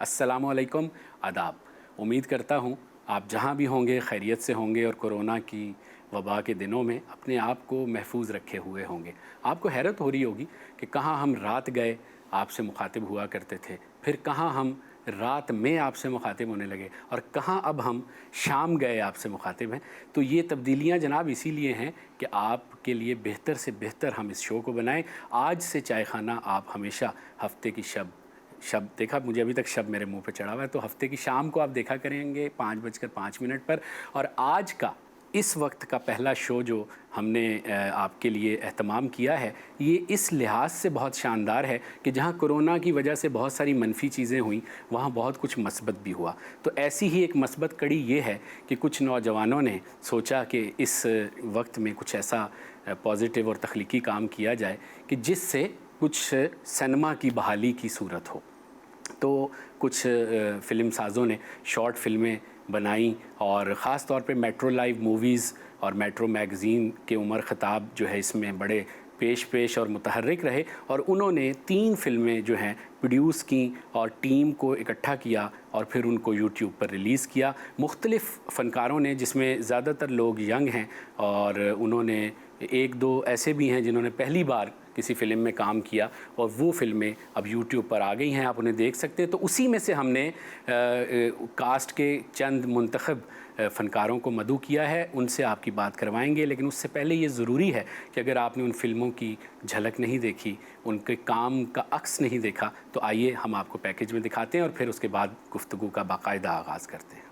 अस्सलामुअलैकुम, आदाब। उम्मीद करता हूँ आप जहाँ भी होंगे खैरियत से होंगे और कोरोना की वबा के दिनों में अपने आप को महफूज रखे हुए होंगे। आपको हैरत हो रही होगी कि कहाँ हम रात गए आपसे मुखातिब हुआ करते थे, फिर कहाँ हम रात में आपसे मुखातिब होने लगे और कहाँ अब हम शाम गए आपसे मुखातिब हैं। तो ये तब्दीलियाँ जनाब इसीलिए हैं कि आपके लिए बेहतर से बेहतर हम इस शो को बनाएं। आज से चाय खाना आप हमेशा हफ्ते की शब देखा, मुझे अभी तक शब मेरे मुंह पे चढ़ा हुआ है, तो हफ्ते की शाम को आप देखा करेंगे 5:05 पर। और आज का इस वक्त का पहला शो जो हमने आपके लिए एहतमाम किया है, ये इस लिहाज से बहुत शानदार है कि जहाँ कोरोना की वजह से बहुत सारी मनफी चीज़ें हुई, वहाँ बहुत कुछ मस्बत भी हुआ। तो ऐसी ही एक मस्बत कड़ी ये है कि कुछ नौजवानों ने सोचा कि इस वक्त में कुछ ऐसा पॉजिटिव और तख्लीकी काम किया जाए कि जिससे कुछ सिनेमा की बहाली की सूरत हो। तो कुछ फ़िल्म साज़ों ने शॉर्ट फ़िल्में बनाई और ख़ास तौर पे मेट्रो लाइव मूवीज़ और मेट्रो मैगज़ीन के उमर ख़ताब जो है इसमें बड़े पेश और मुतहर्रिक रहे। और उन्होंने 3 फ़िल्में जो हैं प्रोड्यूस की और टीम को इकट्ठा किया और फिर उनको यूट्यूब पर रिलीज़ किया। मुख्तलिफ़ फ़नकारों ने, जिसमें ज़्यादातर लोग यंग हैं और उन्होंने 1-2 ऐसे भी हैं जिन्होंने पहली बार किसी फ़िल्म में काम किया और वो फ़िल्में अब यूट्यूब पर आ गई हैं, आप उन्हें देख सकते हैं। तो उसी में से हमने कास्ट के चंद मुंतखब फ़नकारों को मदऊ किया है, उनसे आपकी बात करवाएंगे। लेकिन उससे पहले ये ज़रूरी है कि अगर आपने उन फ़िल्मों की झलक नहीं देखी, उनके काम का अक्स नहीं देखा, तो आइए हम आपको पैकेज में दिखाते हैं और फिर उसके बाद गुफ्तगू का बाकायदा आगाज़ करते हैं।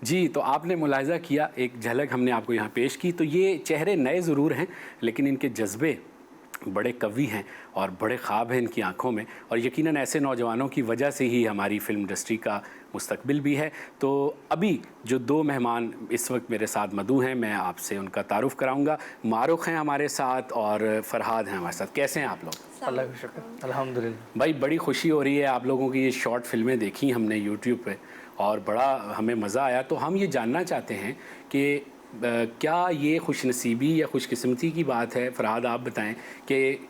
जी, तो आपने मुलाहिज़ा किया, एक झलक हमने आपको यहाँ पेश की। तो ये चेहरे नए ज़रूर हैं, लेकिन इनके जज्बे बड़े कवी हैं और बड़े ख्वाब हैं इनकी आँखों में, और यकीनन ऐसे नौजवानों की वजह से ही हमारी फ़िल्म इंडस्ट्री का मुस्तकबिल भी है। तो अभी जो 2 मेहमान इस वक्त मेरे साथ मदऊ हैं, मैं आपसे उनका तारुफ़ कराऊँगा। मारुख हैं हमारे साथ और फ़रहाद हैं हमारे साथ। कैसे हैं आप लोग? अल्लाह का शुक्र, अल्हम्दुलिल्लाह। भाई बड़ी खुशी हो रही है, आप लोगों की ये शॉर्ट फ़िल्में देखी हमने यूट्यूब पे और बड़ा हमें मज़ा आया। तो हम ये जानना चाहते हैं कि क्या ये खुशनसीबी या खुशकिस्मती की बात है, फ़रहाद आप बताएं, कि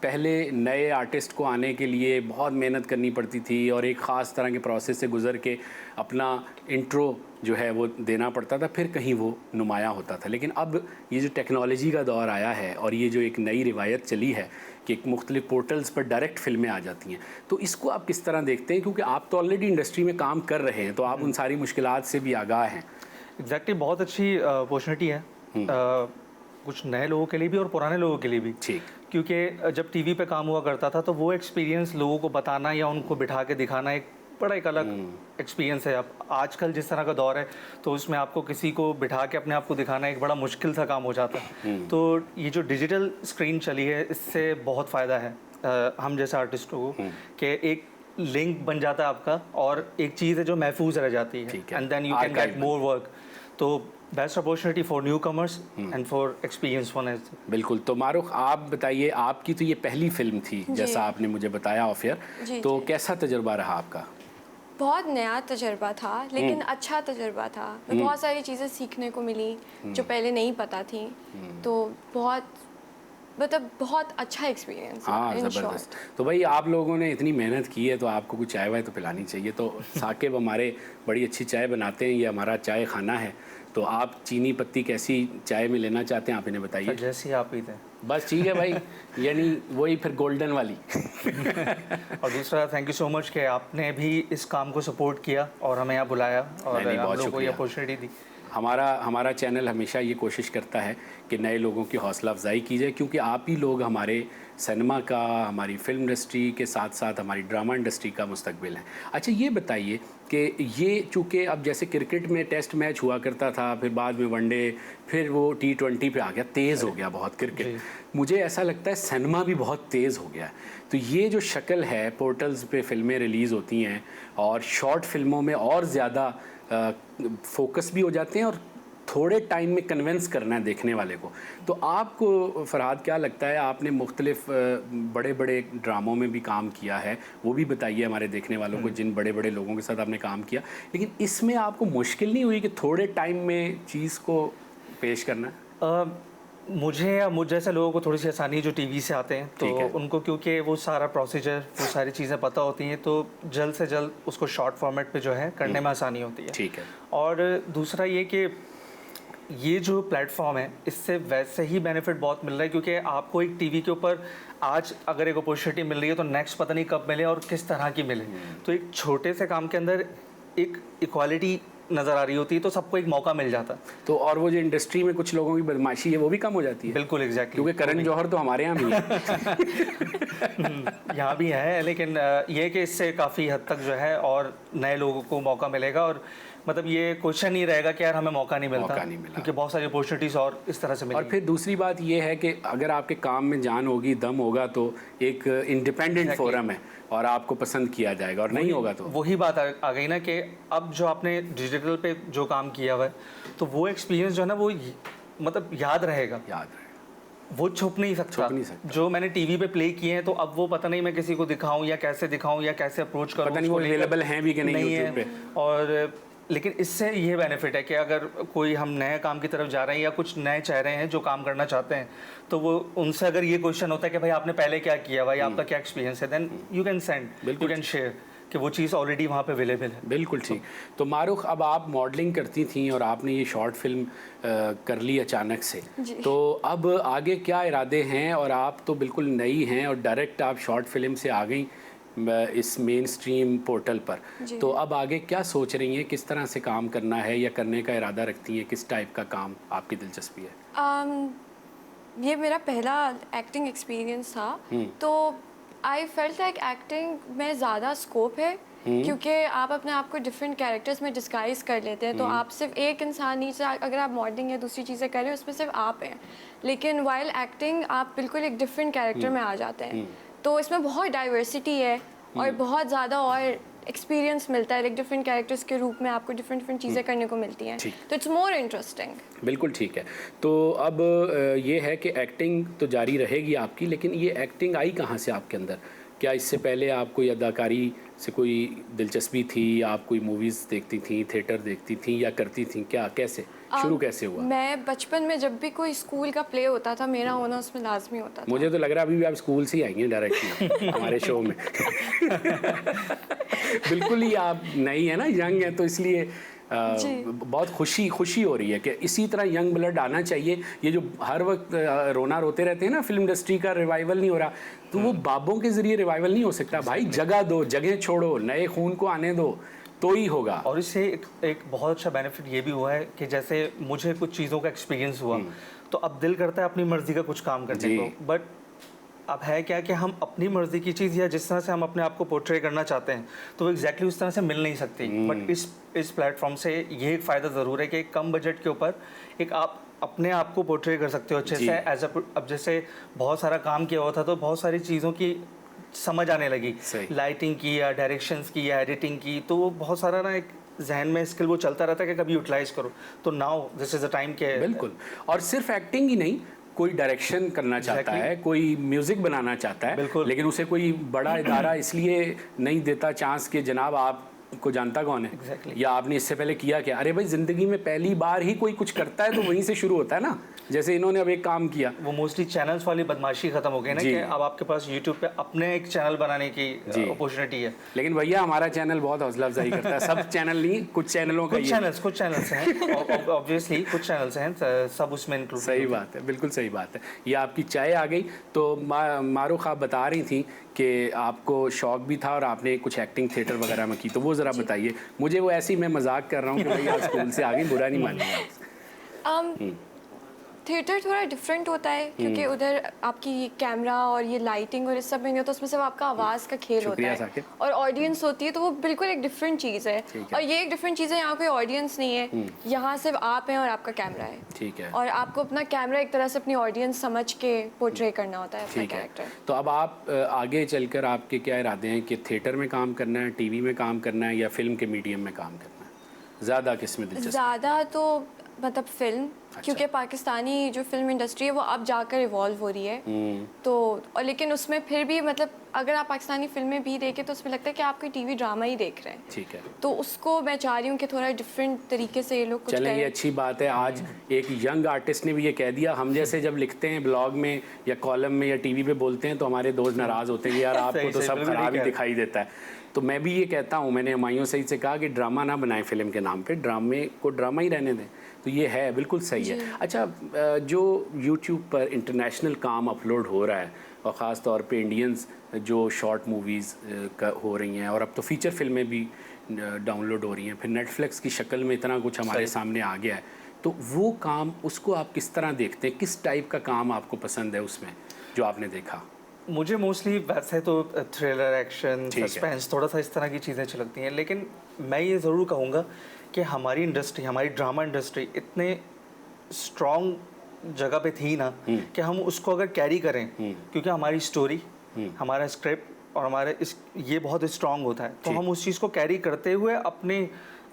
पहले नए आर्टिस्ट को आने के लिए बहुत मेहनत करनी पड़ती थी और एक ख़ास तरह के प्रोसेस से गुज़र के अपना इंट्रो जो है वो देना पड़ता था, फिर कहीं वो नुमायाँ होता था। लेकिन अब ये जो टेक्नोलॉजी का दौर आया है और ये जो एक नई रिवायत चली है कि मुख्तलिफ़ पोर्टल्स पर डायरेक्ट फ़िल्में आ जाती हैं, तो इसको आप किस तरह देखते हैं? क्योंकि आप तो ऑलरेडी इंडस्ट्री में काम कर रहे हैं, तो आप उन सारी मुश्किलात से भी आगाह हैं। एग्जैक्टली, बहुत अच्छी अपॉर्चुनिटी है कुछ नए लोगों के लिए भी और पुराने लोगों के लिए भी। ठीक, क्योंकि जब टीवी पे काम हुआ करता था तो वो एक्सपीरियंस लोगों को बताना या उनको बिठा के दिखाना एक अलग एक्सपीरियंस है। अब आजकल जिस तरह का दौर है तो उसमें आपको किसी को बिठा के अपने आप को दिखाना एक बड़ा मुश्किल सा काम हो जाता है। तो ये जो डिजिटल स्क्रीन चली है, इससे बहुत फ़ायदा है हम जैसे आर्टिस्टों को, कि एक लिंक बन जाता है आपका और एक चीज़ है जो महफूज रह जाती है, and then you can get more work. तो best opportunity for newcomers and for experience one age. बिल्कुल। तो मारुख आप बताइए, आपकी तो ये पहली फ़िल्म थी जैसा आपने मुझे बताया ऑफ एयर, तो कैसा तजुर्बा रहा आपका? बहुत नया तजुर्बा था, लेकिन अच्छा तजुर्बा था। बहुत सारी चीज़ें सीखने को मिली जो पहले नहीं पता थी। तो बहुत अच्छा एक्सपीरियंस। हाँ, ज़बरदस्त। तो भाई आप लोगों ने इतनी मेहनत की है तो आपको कुछ चाय वाय तो पिलानी चाहिए। तो साकिब हमारे बड़ी अच्छी चाय बनाते हैं, ये हमारा चाय खाना है। तो आप चीनी पत्ती कैसी चाय में लेना चाहते हैं, आप इन्हें बताइए। जैसी आप ही थे बस ठीक है भाई, यानी वही फिर गोल्डन वाली। और दूसरा, थैंक यू सो मच कि आपने भी इस काम को सपोर्ट किया और हमें यहाँ बुलाया और हम लोगों को ये अपॉर्चुनिटी दी। हमारा चैनल हमेशा ये कोशिश करता है कि नए लोगों की हौसला अफजाई की जाए, क्योंकि आप ही लोग हमारे सिनेमा का, हमारी फिल्म इंडस्ट्री के साथ साथ हमारी ड्रामा इंडस्ट्री का मुस्तकबिल है। अच्छा ये बताइए कि ये चूँकि अब जैसे क्रिकेट में टेस्ट मैच हुआ करता था, फिर बाद में वनडे, फिर वो T20 पे आ गया, तेज़ हो गया बहुत क्रिकेट। मुझे ऐसा लगता है सिनेमा भी बहुत तेज़ हो गया है। तो ये जो शक्ल है, पोर्टल्स पे फिल्में रिलीज़ होती हैं और शॉर्ट फिल्मों में और ज़्यादा फोकस भी हो जाते हैं और थोड़े टाइम में कन्विंस करना है देखने वाले को। तो आपको फरहाद क्या लगता है, आपने मुख्तलिफ बड़े बड़े ड्रामों में भी काम किया है, वो भी बताइए हमारे देखने वालों को जिन बड़े बड़े लोगों के साथ आपने काम किया, लेकिन इसमें आपको मुश्किल नहीं हुई कि थोड़े टाइम में चीज़ को पेश करना है? मुझे या मुझ जैसे लोगों को थोड़ी सी आसानी जो टीवी से आते हैं, तो उनको क्योंकि वो सारा प्रोसीजर, वो सारी चीज़ें पता होती हैं, तो जल्द से जल्द उसको शॉर्ट फॉर्मेट पे जो है करने में आसानी होती है। ठीक है। और दूसरा ये कि ये जो प्लेटफॉर्म है, इससे वैसे ही बेनिफिट बहुत मिल रहा है, क्योंकि आपको एक टीवी के ऊपर आज अगर एक अपॉर्चुनिटी मिल रही है तो नेक्स्ट पता नहीं कब मिले और किस तरह की मिले। तो एक छोटे से काम के अंदर एक इक्वालिटी नज़र आ रही होती है, तो सबको एक मौका मिल जाता। तो और वो जो इंडस्ट्री में कुछ लोगों की बदमाशी है वो भी कम हो जाती है। बिल्कुल एग्जैक्टली, क्योंकि करण जौहर तो हमारे यहाँ भी है। यहाँ भी है, लेकिन ये कि इससे काफ़ी हद तक जो है और नए लोगों को मौका मिलेगा, और मतलब ये क्वेश्चन नहीं रहेगा कि यार हमें मौका नहीं मिला, क्योंकि बहुत सारी अपॉर्चुनिटीज़ और इस तरह से मिलेगी। और फिर दूसरी बात ये है कि अगर आपके काम में जान होगी, दम होगा, तो एक इंडिपेंडेंट फोरम है और आपको पसंद किया जाएगा, और नहीं होगा तो वही बात आ गई ना कि अब जो आपने डिजिटल पे जो काम किया हुआ है, तो वो एक्सपीरियंस जो है ना, वो मतलब याद रहेगा, वो छुप नहीं सकता। जो मैंने टीवी पे प्ले किए हैं, तो अब वो पता नहीं मैं किसी को दिखाऊं या कैसे दिखाऊं या कैसे अप्रोच करूं, पता नहीं वो अवेलेबल हैं भी कि नहीं यूट्यूब पे। और लेकिन इससे ये बेनिफिट है कि अगर कोई हम नए काम की तरफ जा रहे हैं या कुछ नए चेहरे हैं जो काम करना चाहते हैं, तो वो उनसे अगर ये क्वेश्चन होता है कि भाई आपने पहले क्या किया, भाई आपका क्या एक्सपीरियंस है, then you can send, you can share कि वो चीज़ ऑलरेडी वहाँ पे अवेलेबल है। बिल्कुल ठीक। तो मारूख, अब आप मॉडलिंग करती थी और आपने ये शॉर्ट फिल्म कर ली अचानक से, तो अब आगे क्या इरादे हैं? और आप तो बिल्कुल नई हैं और डायरेक्ट आप शॉर्ट फिल्म से आ गई इस मेन स्ट्रीम पोर्टल पर, तो अब आगे क्या सोच रही हैं? किस तरह से काम करना है या करने का इरादा रखती हैं? किस टाइप का काम आपकी दिलचस्पी है? ये मेरा पहला एक्टिंग एक्सपीरियंस था, तो आई फेल्ट लाइक एक्टिंग में ज़्यादा स्कोप है, क्योंकि आप अपने आप को डिफरेंट कैरेक्टर्स में डिस्गाइज कर लेते हैं। तो आप सिर्फ एक इंसान नीचे, अगर आप मॉडलिंग या दूसरी चीज़ें कर रहे हैं उसमें सिर्फ आप हैं, लेकिन वाइल एक्टिंग आप बिल्कुल एक डिफरेंट कैरेक्टर में आ जाते हैं। तो इसमें बहुत डाइवर्सिटी है और बहुत ज़्यादा और एक्सपीरियंस मिलता है, एक डिफरेंट कैरेक्टर्स के रूप में आपको डिफरेंट चीज़ें करने को मिलती हैं, तो इट्स मोर इंटरेस्टिंग। बिल्कुल ठीक है। तो अब ये है कि एक्टिंग तो जारी रहेगी आपकी, लेकिन ये एक्टिंग आई कहाँ से आपके अंदर? क्या इससे पहले आपको अदाकारी से कोई दिलचस्पी थी? आप कोई मूवीज़ देखती थी, थिएटर देखती थी या करती थी? क्या, कैसे शुरू कैसे हुआ? मैं बचपन में जब भी कोई स्कूल का प्ले होता था, मेरा होना उसमें लाजमी होता था। मुझे तो लग रहा है अभी भी आप स्कूल से ही आई हैं डायरेक्टली हमारे शो में। बिल्कुल ही आप नई है ना, यंग है, तो इसलिए बहुत खुशी हो रही है कि इसी तरह यंग ब्लड आना चाहिए। ये जो हर वक्त रोना रोते रहते हैं ना, फिल्म इंडस्ट्री का रिवाइवल नहीं हो रहा, तो वो बाबों के जरिए रिवाइवल नहीं हो सकता। भाई जगह दो, जगह छोड़ो, नए खून को आने दो, तो ही होगा। और इससे एक बहुत अच्छा बेनिफिट ये भी हुआ है कि जैसे मुझे कुछ चीज़ों का एक्सपीरियंस हुआ, तो अब दिल करता है अपनी मर्जी का कुछ काम करने को, बट अब है क्या कि हम अपनी मर्जी की चीज़ या जिस तरह से हम अपने आप को पोर्ट्रे करना चाहते हैं, तो वो एग्जैक्टली उस तरह से मिल नहीं सकती। बट इस प्लेटफॉर्म से ये एक फ़ायदा ज़रूर है कि कम बजट के ऊपर एक आप अपने आप को पोर्ट्रे कर सकते हो अच्छे से एज अब जैसे बहुत सारा काम किया हुआ था, तो बहुत सारी चीज़ों की समझ आने लगी, लाइटिंग की या डायरेक्शंस की या एडिटिंग की, तो वो बहुत सारा ना एक जहन में स्किल वो चलता रहता है कि कभी यूटिलाइज करो। तो now this is the time के बिल्कुल। और सिर्फ एक्टिंग ही नहीं, कोई डायरेक्शन करना चाहता है, कोई म्यूज़िक बनाना चाहता है, लेकिन उसे कोई बड़ा इदारा इसलिए नहीं देता चांस कि जनाब आपको जानता कौन है, या आपने इससे पहले किया क्या। अरे भाई, ज़िंदगी में पहली बार ही कोई कुछ करता है तो वहीं से शुरू होता है ना। जैसे इन्होंने अब एक काम किया, वो मोस्टली चैनल्स वाली बदमाशी खत्म हो गई ना, जी। कि अब आपके पास यूट्यूब पे अपने एक चैनल बनाने की अपॉर्चुनिटी है। लेकिन भैया हमारा चैनल बहुत हौसला अफजाई करता है। सब चैनल नहीं, कुछ चैनलों का कुछ चैनल्स हैं ऑब्वियसली, कुछ चैनल्स हैं, सब उसमें इंक्लूड। सही बात है, बिल्कुल सही बात है। ये आपकी चाय आ गई। तो मारूख आप बता रही थी कि आपको शौक भी था और आपने कुछ एक्टिंग थिएटर वगैरह में की, तो वो ज़रा बताइए मुझे। वो ऐसे ही मैं मजाक कर रहा हूँ कि भाई आप स्कूल से आ गई, बुरा नहीं मानिए। थिएटर थोड़ा डिफरेंट होता है क्योंकि उधर आपकी कैमरा और ये लाइटिंग और इस सब में नहीं होता, उसमें सिर्फ आपका आवाज़ का खेल होता है और ऑडियंस होती है, तो वो बिल्कुल एक डिफरेंट चीज़ है। और ये एक डिफरेंट चीज़ है, यहाँ कोई ऑडियंस नहीं है, यहाँ सिर्फ आप हैं और आपका कैमरा है। ठीक है। और आपको अपना कैमरा एक तरह से अपनी ऑडियंस समझ के पोर्ट्रे करना होता है अपना कैरेक्टर। तो अब आप आगे चलकर आपके क्या इरादे हैं कि थिएटर में काम करना है, टीवी में काम करना है, या फिल्म के मीडियम में काम करना है? ज़्यादा किस में दिलचस्पी? ज़्यादा तो मतलब फिल्म, क्योंकि पाकिस्तानी जो फिल्म इंडस्ट्री है वो अब जाकर इवॉल्व हो रही है। तो और लेकिन उसमें फिर भी मतलब अगर आप पाकिस्तानी फिल्में भी देखें तो उसमें लगता है कि आप कोई टीवी ड्रामा ही देख रहे हैं। ठीक है। तो उसको मैं चाह रही हूँ कि थोड़ा डिफरेंट तरीके से ये लोग कुछ चलें, करें। ये अच्छी बात है। आज एक यंग आर्टिस्ट ने भी ये कह दिया। हम जैसे जब लिखते हैं ब्लॉग में या कॉलम में या टीवी पे बोलते हैं तो हमारे दोस्त नाराज़ होते हैं, यार आपको तो सब खराब ही दिखाई देता है। तो मैं भी ये कहता हूँ, मैंने हुमायूं सईद से कहा कि ड्रामा ना बनाएं फिल्म के नाम पे, ड्रामे को ड्रामा ही रहने दें। तो ये है, बिल्कुल सही है। अच्छा, जो यूट्यूब पर इंटरनेशनल काम अपलोड हो रहा है और ख़ास तौर पे इंडियंस जो शॉर्ट मूवीज़ हो रही हैं और अब तो फीचर फिल्में भी डाउनलोड हो रही हैं, फिर नेटफ्लिक्स की शक्ल में इतना कुछ हमारे सामने आ गया है, तो वो काम, उसको आप किस तरह देखते हैं? किस टाइप का काम आपको पसंद है उसमें जो आपने देखा? मुझे मोस्टली वैसे तो थ्रिलर, एक्शन, सस्पेंस, थोड़ा सा इस तरह की चीज़ें अच्छी लगती हैं। लेकिन मैं ये ज़रूर कहूँगा कि हमारी इंडस्ट्री, हमारी ड्रामा इंडस्ट्री इतने स्ट्रॉन्ग जगह पे थी ना कि हम उसको अगर कैरी करें, क्योंकि हमारी स्टोरी, हमारा स्क्रिप्ट और हमारे ये बहुत स्ट्रॉन्ग होता है, तो हम उस चीज़ को कैरी करते हुए अपने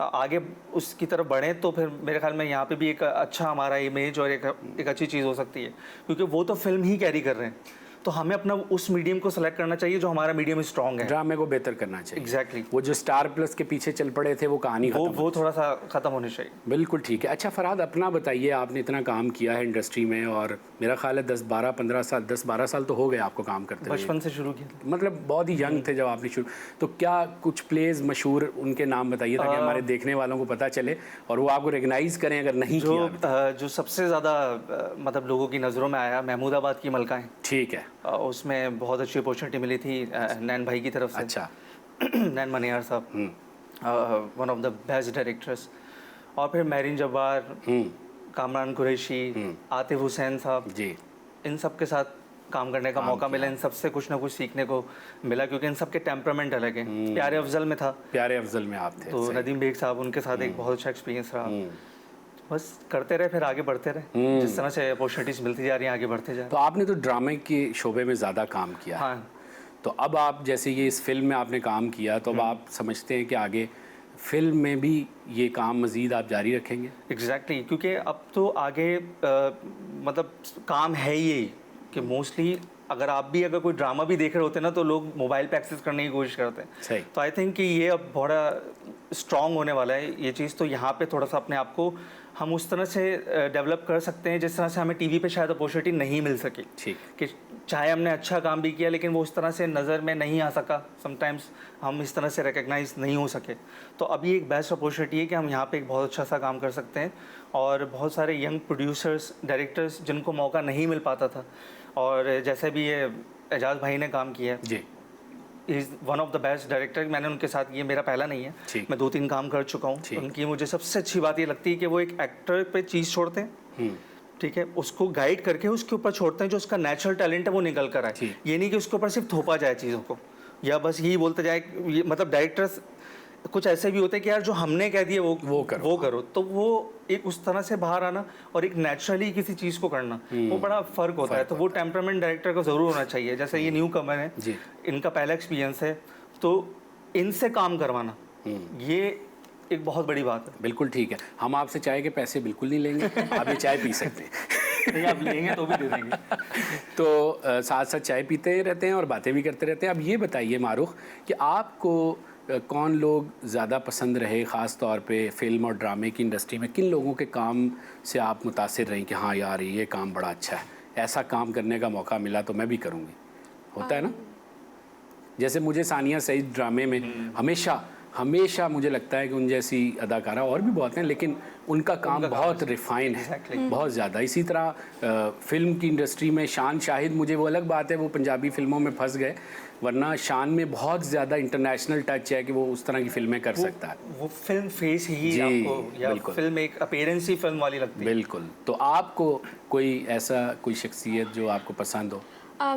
आगे उसकी तरफ बढ़ें, तो फिर मेरे ख्याल में यहाँ पे भी एक अच्छा हमारा इमेज और एक अच्छी चीज़ हो सकती है, क्योंकि वो तो फिल्म ही कैरी कर रहे हैं। तो हमें अपना उस मीडियम को सेलेक्ट करना चाहिए जो हमारा मीडियम स्ट्रॉन्ग है, ड्रामे को बेहतर करना चाहिए। एग्जैक्टली। वो जो स्टार प्लस के पीछे चल पड़े थे वो कहानी वो थोड़ा सा ख़त्म होनी चाहिए। बिल्कुल ठीक है। अच्छा फरहाद, अपना बताइए, आपने इतना काम किया है इंडस्ट्री में और मेरा ख्याल है 10-12 साल तो हो गए आपको काम करते हुए। बचपन से शुरू किया, मतलब बहुत ही यंग थे जब आपने शुरू। तो क्या कुछ प्लेज मशहूर उनके नाम बताइए ताकि हमारे देखने वालों को पता चले और वो आपको रिकग्नाइज करें अगर नहीं किया। जो सबसे ज़्यादा मतलब लोगों की नज़रों में आया, महमूदाबाद की मलकाएं। ठीक है। उसमें बहुत अच्छी अपॉर्चुनिटी मिली थी नैन भाई की तरफ से। अच्छा। नैन मनियार साहब, one of the best directors. और फिर मैरिन जब्बार, कामरान कुरैशी, आतिफ हुसैन साहब जी, इन सब के साथ काम करने का मौका मिला। इन सबसे कुछ ना कुछ सीखने को मिला, क्योंकि इन सब के टेम्परामेंट अलग है। प्यारे अफजल में था, प्यारे अफजल में आप थे, तो नदीम बेग साहब, उनके साथ एक बहुत अच्छा एक्सपीरियंस रहा। बस करते रहे, फिर आगे बढ़ते रहे, जिस तरह से अपॉर्चुनिटीज मिलती जा रही हैं आगे बढ़ते जा रहे। तो आपने तो ड्रामे के शोबे में ज़्यादा काम किया। हाँ। तो अब आप जैसे ये इस फिल्म में आपने काम किया, तो अब आप समझते हैं कि आगे फिल्म में भी ये काम मज़ीद आप जारी रखेंगे? एग्जैक्टली, क्योंकि अब तो आगे मतलब काम है ये कि मोस्टली अगर आप भी अगर कोई ड्रामा भी देख रहे होते हैं ना, तो लोग मोबाइल पे एक्सेस करने की कोशिश करते हैं। सही। तो आई थिंक कि ये अब बड़ा स्ट्रॉन्ग होने वाला है ये चीज़। तो यहाँ पे थोड़ा सा अपने आप को हम उस तरह से डेवलप कर सकते हैं जिस तरह से हमें टीवी पे शायद अपॉर्चुनिटी नहीं मिल सकी। ठीक। कि चाहे हमने अच्छा काम भी किया लेकिन वो उस तरह से नज़र में नहीं आ सका, समटाइम्स हम इस तरह से रिकग्नाइज नहीं हो सके। तो अभी एक बेस्ट अपॉर्चुनिटी है कि हम यहाँ पे एक बहुत अच्छा सा काम कर सकते हैं। और बहुत सारे यंग प्रोड्यूसर्स, डायरेक्टर्स जिनको मौका नहीं मिल पाता था, और जैसे भी ये एजाज भाई ने काम किया ji, is one of the best director. मैंने उनके साथ, ये मेरा पहला नहीं है, मैं 2-3 काम कर चुका हूँ। उनकी मुझे सबसे अच्छी बात ये लगती है कि वो एक एक्टर पे चीज़ छोड़ते हैं, ठीक है, उसको गाइड करके उसके ऊपर छोड़ते हैं, जो उसका नेचुरल टैलेंट है वो निकल कर आए। ये नहीं कि उसके ऊपर सिर्फ थोपा जाए चीज़ों को, या बस यही बोलते जाए। ये मतलब डायरेक्टर्स कुछ ऐसे भी होते हैं कि यार जो हमने कह दिया वो करो। तो वो एक उस तरह से बाहर आना और एक नेचुरली किसी चीज़ को करना, वो बड़ा फ़र्क होता है। तो वो टेम्परामेंट डायरेक्टर को ज़रूर होना चाहिए। जैसे ये न्यू कमर है, इनका पहला एक्सपीरियंस है, तो इनसे काम करवाना ये एक बहुत बड़ी बात है। बिल्कुल ठीक है। हम आपसे चाय के पैसे बिल्कुल नहीं लेंगे, आप ये चाय पी सकते हैं। नहीं, आप लेंगे तो भी दे देंगे। तो साथ साथ चाय पीते रहते हैं और बातें भी करते रहते हैं। अब ये बताइए मारूख कि आपको कौन लोग ज़्यादा पसंद रहे, ख़ास तौर पे फ़िल्म और ड्रामे की इंडस्ट्री में किन लोगों के काम से आप मुतासिर रहीं कि हाँ यार ये काम बड़ा अच्छा है, ऐसा काम करने का मौका मिला तो मैं भी करूँगी, होता है ना? जैसे मुझे सानिया सईद ड्रामे में हमेशा मुझे लगता है कि उन जैसी अदाकारा और भी बहुत हैं, लेकिन उनका काम बहुत रिफाइन है, बहुत ज़्यादा। इसी तरह फ़िल्म की इंडस्ट्री में शान शाहिद, मुझे वो अलग बात है वो पंजाबी फ़िल्मों में फंस गए, वरना शान में बहुत ज़्यादा इंटरनेशनल टच है कि वो उस तरह की फ़िल्में कर सकता है। वो फिल्म फेस ही आपको, या फिल्म एक अपीयरेंस ही फिल्म वाली लगती है। बिल्कुल। तो आपको कोई शख्सियत जो आपको पसंद हो?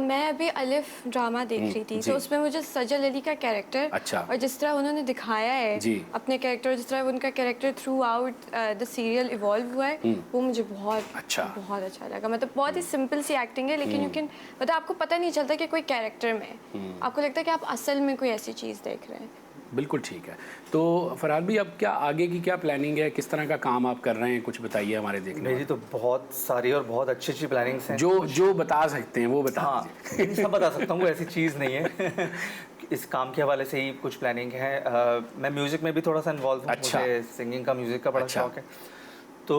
मैं अभी अलिफ ड्रामा देख रही थी, तो उसमें मुझे सजल अली का कैरेक्टर, अच्छा, और जिस तरह उन्होंने दिखाया है अपने कैरेक्टर, जिस तरह उनका character through out the serial evolve हुआ है, वो मुझे बहुत अच्छा लगा। मतलब बहुत ही सिंपल सी एक्टिंग है, लेकिन मतलब आपको पता नहीं चलता कि कोई कैरेक्टर में, आपको लगता है कि आप असल में कोई ऐसी चीज़ देख रहे हैं। बिल्कुल ठीक है। तो फरहाद भाई, अब क्या आगे की क्या प्लानिंग है, किस तरह का काम आप कर रहे हैं, कुछ बताइए हमारे देखने। मेरी तो बहुत सारी और बहुत अच्छी प्लानिंग्स हैं, जो बता सकते हैं वो बता दीजिए। सब बता सकता हूँ, ऐसी चीज़ नहीं है। इस काम के हवाले से ही कुछ प्लानिंग है। मैं म्यूज़िक में भी थोड़ा सा इन्वॉल्व हूँ, मुझे सिंगिंग का, म्यूज़िक का बड़ा शौक है। तो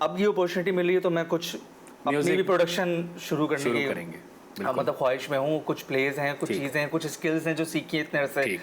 अब ये अपॉर्चुनिटी मिली है तो मैं कुछ अपनी भी प्रोडक्शन शुरू करेंगे। मतलब ख्वाहिश में हूँ, कुछ प्लेज हैं, कुछ चीज़ें हैं, कुछ स्किल्स हैं जो सीखी इतने अरसे,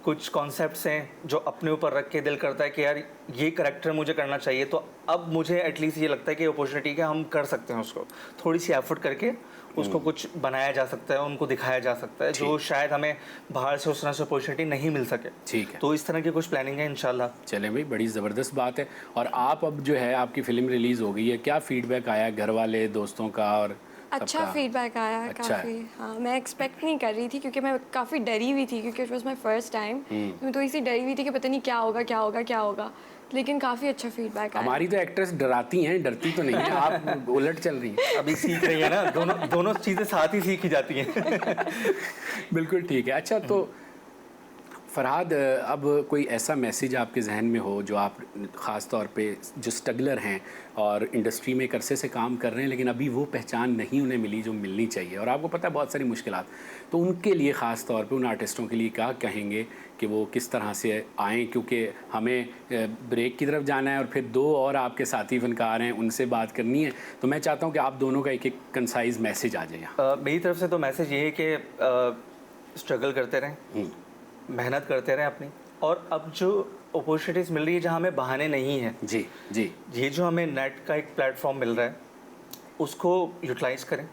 कुछ कॉन्सेप्ट्स हैं जो अपने ऊपर रख के दिल करता है कि यार ये करैक्टर मुझे करना चाहिए। तो अब मुझे एटलीस्ट ये लगता है कि अपॉर्चुनिटी है, हम कर सकते हैं उसको, थोड़ी सी एफर्ट करके उसको कुछ बनाया जा सकता है, उनको दिखाया जा सकता है, जो शायद हमें बाहर से उस तरह से अपॉर्चुनिटी नहीं मिल सके। ठीक है, तो इस तरह की कुछ प्लानिंग है इंशाल्लाह। चलें भाई, बड़ी ज़बरदस्त बात है। और आप अब जो है, आपकी फ़िल्म रिलीज़ हो गई है, क्या फ़ीडबैक आया घर वाले दोस्तों का? और अच्छा फीडबैक आया, काफ़ी। हाँ, मैं एक्सपेक्ट नहीं कर रही थी, क्योंकि मैं काफ़ी डरी हुई थी, क्योंकि it was my first time. मैं थोड़ी सी डरी हुई थी कि पता नहीं क्या होगा, लेकिन काफ़ी अच्छा फीडबैक आया। हमारी तो एक्ट्रेस डराती हैं, डरती तो नहीं है, आप उलट चल रही हैं। अभी सीख रही है ना, दोनों चीज़ें साथ ही सीखी जाती हैं। बिल्कुल ठीक है। अच्छा, तो फरहाद, अब कोई ऐसा मैसेज आपके जहन में हो जो आप ख़ास तौर पे जो स्ट्रगलर हैं और इंडस्ट्री में एक अरसे से काम कर रहे हैं, लेकिन अभी वो पहचान नहीं उन्हें मिली जो मिलनी चाहिए, और आपको पता है बहुत सारी मुश्किलात, तो उनके लिए ख़ास तौर पे उन आर्टिस्टों के लिए क्या कहेंगे कि वो किस तरह से आएँ? क्योंकि हमें ब्रेक की तरफ जाना है और फिर 2 और आपके साथी फनकार हैं, उनसे बात करनी है, तो मैं चाहता हूँ कि आप दोनों का एक कंसाइज मैसेज आ जाए। मेरी तरफ से तो मैसेज ये है कि स्ट्रगल करते रहें, मेहनत करते रहें अपनी, और अब जो अपॉर्चुनिटीज़ मिल रही है जहाँ हमें बहाने नहीं हैं, जी, ये जो हमें नेट का एक प्लेटफॉर्म मिल रहा है उसको यूटिलाइज करें,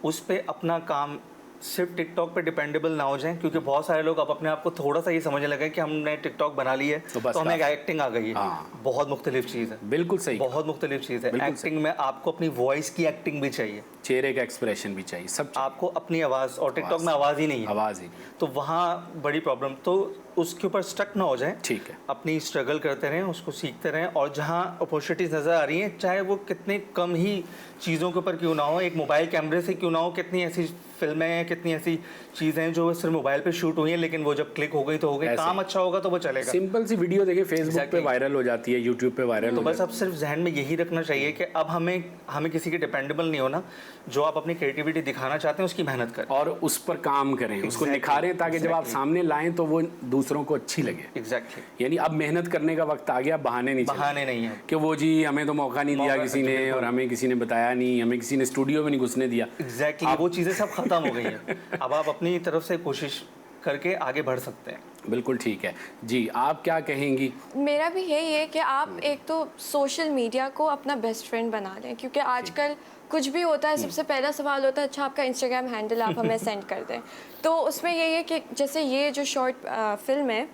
उस पे अपना काम, सिर्फ टिकटॉक पे डिपेंडेबल ना हो जाएं, क्योंकि बहुत सारे लोग अब अपने आप को थोड़ा सा ये समझने लगे कि हमने टिकटॉक बना ली है तो हमें एक एक्टिंग आ गई है। बहुत मुख्तलिफ चीज़ है, बिल्कुल सही, बहुत मुख्तलिफ चीज़ है। एक्टिंग में आपको अपनी वॉइस की एक्टिंग भी चाहिए, चेहरे का एक्सप्रेशन भी चाहिए, सब आपको अपनी आवाज़, और टिकटॉक में आवाज़ ही नहीं है, तो वहाँ बड़ी प्रॉब्लम। तो उसके ऊपर स्टक ना हो जाए, ठीक है, अपनी स्ट्रगल करते रहें, उसको सीखते रहें, और जहाँ अपॉर्चुनिटीज़ नज़र आ रही हैं, चाहे वो कितने कम ही चीज़ों के ऊपर क्यों ना हो, एक मोबाइल कैमरे से क्यों ना हो, कितनी ऐसी फिल्में हैं, कितनी ऐसी चीज़ें हैं जो सिर्फ मोबाइल पे शूट हुई हैं, लेकिन वो जब क्लिक हो गई तो हो गई, काम अच्छा होगा तो वो चलेगा। सिंपल सी वीडियो देखिए फेसबुक पे वायरल हो जाती है, यूट्यूब पे वायरल तो बस अब सिर्फ जहन में यही रखना चाहिए कि अब हमें किसी के डिपेंडेबल नहीं होना, जो आप अपनी क्रिएटिविटी दिखाना चाहते हैं उसकी मेहनत करें और उस पर काम करें, उसको निखारें, ताकि जब आप सामने लाएं तो वो दूसरों को अच्छी लगे। एग्जैक्टली, यानी अब मेहनत करने का वक्त आ गया, बहाने नहीं है कि वो जी हमें तो मौका नहीं दिया किसी ने, और हमें किसी ने बताया नहीं, हमें किसी ने स्टूडियो में नहीं घुसने दिया। एग्जैक्टली, वो चीज़ें सब खत्म हो गई हैं। अब आप अपनी तरफ से कोशिश करके आगे बढ़ सकते हैं। बिल्कुल ठीक है जी, आप क्या कहेंगी? मेरा भी यही है कि आप एक तो सोशल मीडिया को अपना बेस्ट फ्रेंड बना लें, क्योंकि आजकल कुछ भी होता है सबसे पहला सवाल होता है अच्छा आपका इंस्टाग्राम हैंडल आप हमें सेंड कर दें। तो उसमें यही है कि जैसे ये जो शॉर्ट फिल्म है,